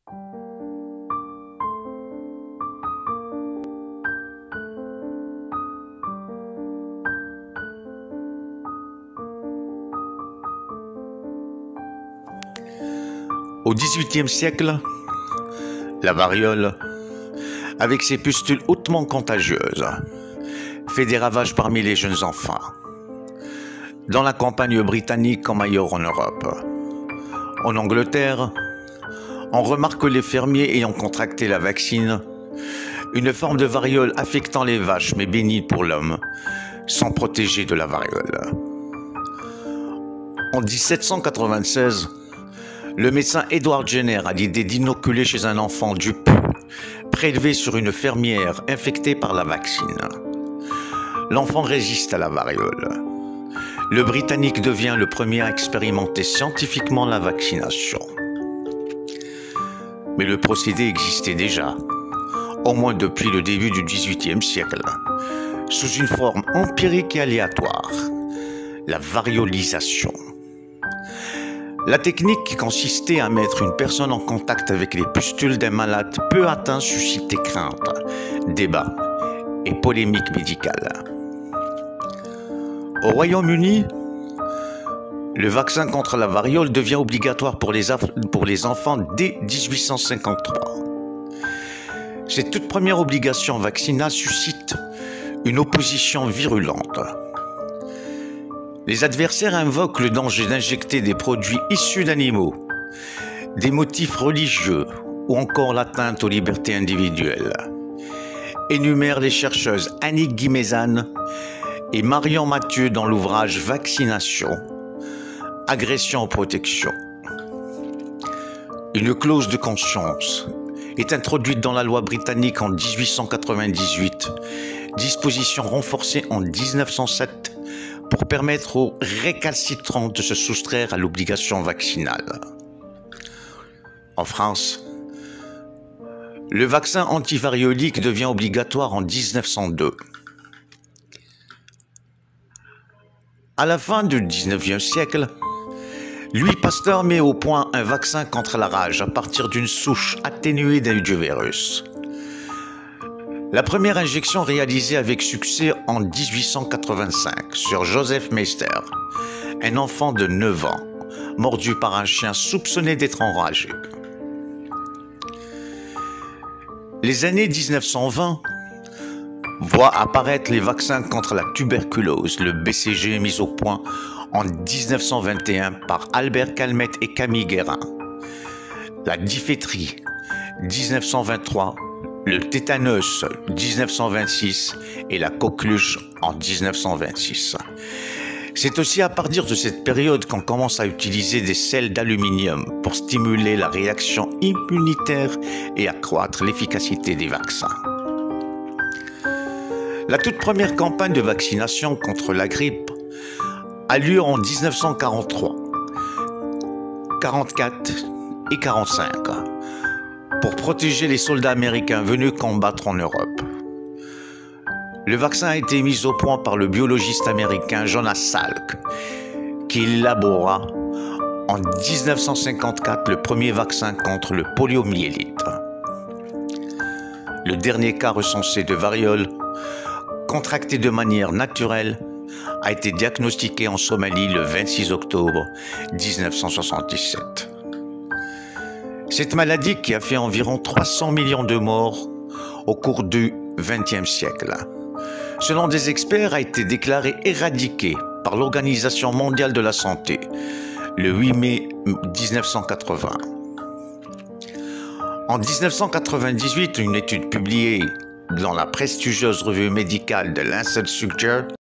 Au XVIIIe siècle, la variole, avec ses pustules hautement contagieuses, fait des ravages parmi les jeunes enfants, dans la campagne britannique comme ailleurs en Europe. En Angleterre, on remarque que les fermiers ayant contracté la vaccine, une forme de variole affectant les vaches mais bénigne pour l'homme, sont protégés de la variole. En 1796, le médecin Edward Jenner a l'idée d'inoculer chez un enfant du pouls prélevé sur une fermière infectée par la vaccine. L'enfant résiste à la variole. Le Britannique devient le premier à expérimenter scientifiquement la vaccination. Mais le procédé existait déjà, au moins depuis le début du XVIIIe siècle, sous une forme empirique et aléatoire, la variolisation. La technique qui consistait à mettre une personne en contact avec les pustules d'un malade peu atteint suscitait craintes, débats et polémiques médicales. Au Royaume-Uni, le vaccin contre la variole devient obligatoire pour les enfants dès 1853. Cette toute première obligation vaccinale suscite une opposition virulente. Les adversaires invoquent le danger d'injecter des produits issus d'animaux, des motifs religieux ou encore l'atteinte aux libertés individuelles. Énumèrent les chercheuses Annick Guimézan et Marion Mathieu dans l'ouvrage Vaccination, agression aux protections. Une clause de conscience est introduite dans la loi britannique en 1898, disposition renforcée en 1907 pour permettre aux récalcitrants de se soustraire à l'obligation vaccinale. En France, le vaccin antivariolique devient obligatoire en 1902. À la fin du XIXe siècle, Louis Pasteur met au point un vaccin contre la rage à partir d'une souche atténuée du virus. La première injection réalisée avec succès en 1885 sur Joseph Meister, un enfant de 9 ans, mordu par un chien soupçonné d'être enragé. Les années 1920 voient apparaître les vaccins contre la tuberculose, le BCG mis au point en 1921 par Albert Calmette et Camille Guérin, la diphtérie 1923, le tétanos 1926 et la coqueluche en 1926. C'est aussi à partir de cette période qu'on commence à utiliser des sels d'aluminium pour stimuler la réaction immunitaire et accroître l'efficacité des vaccins. La toute première campagne de vaccination contre la grippe a lieu en 1943, 44 et 45 pour protéger les soldats américains venus combattre en Europe. Le vaccin a été mis au point par le biologiste américain Jonas Salk, qui élabora en 1954 le premier vaccin contre le poliomyélite. Le dernier cas recensé de variole, contracté de manière naturelle, a été diagnostiqué en Somalie le 26 octobre 1977. Cette maladie qui a fait environ 300 millions de morts au cours du XXe siècle, selon des experts, a été déclarée éradiquée par l'Organisation mondiale de la santé le 8 mai 1980. En 1998, une étude publiée dans la prestigieuse revue médicale de Lancet Suggest